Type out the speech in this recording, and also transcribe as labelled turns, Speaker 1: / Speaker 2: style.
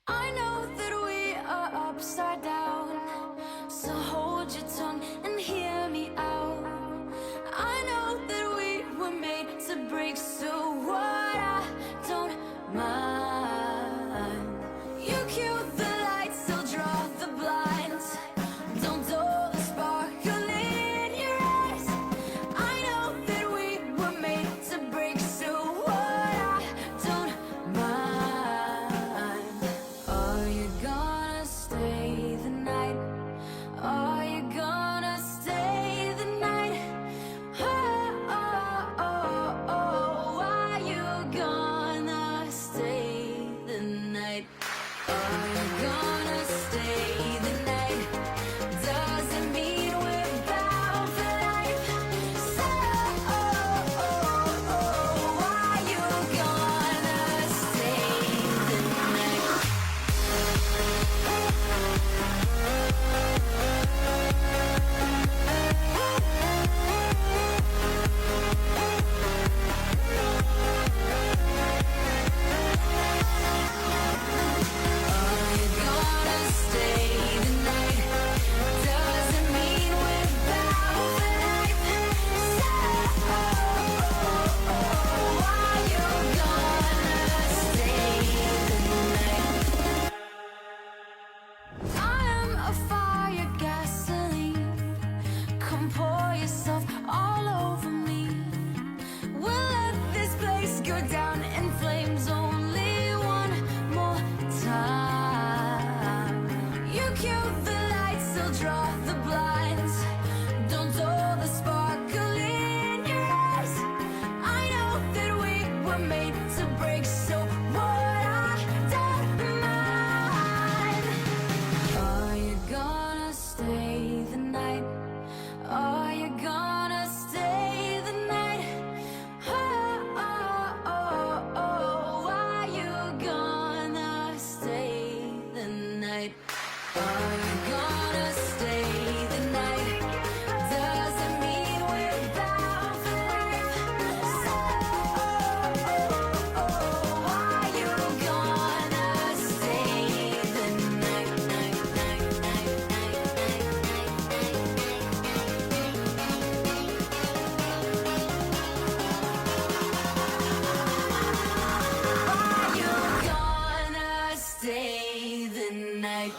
Speaker 1: I know that we are upside down, so hold your tongue and hear me out. I know that we were made to break, so what, I don't mind. You cue the lights, still draw the blinds. Don't dull the sparkle in your eyes. I know that we were made to break, so what, I don't mind. Are you gonna stay the night? Are you gonna stay the night? Oh, oh, oh, oh. Are you gonna stay the night? Are you gonna stay the night? Doesn't mean we're bound for life. So, oh, oh, oh. Are you gonna stay the night? Are you gonna stay the night? Doesn't mean we're bound for life. So, oh, oh, are you gonna stay the night? I am a fire, gasoline. Come pour yourself all over me. We'll let this place go down in flames only one more time. You cue the lights, still draw the blinds. Don't dull the sparkle in your eyes. I know that we were made to break, so what, I don't mind. Are you gonna stay the night? Are you gonna stay the night? Oh, oh, oh, oh. Are you gonna stay the night? Are you gonna stay the night? Doesn't mean we're bound for life. So, oh, oh, oh. Are you gonna stay the night? Night, night, night, night, night, night. Are you gonna stay the night?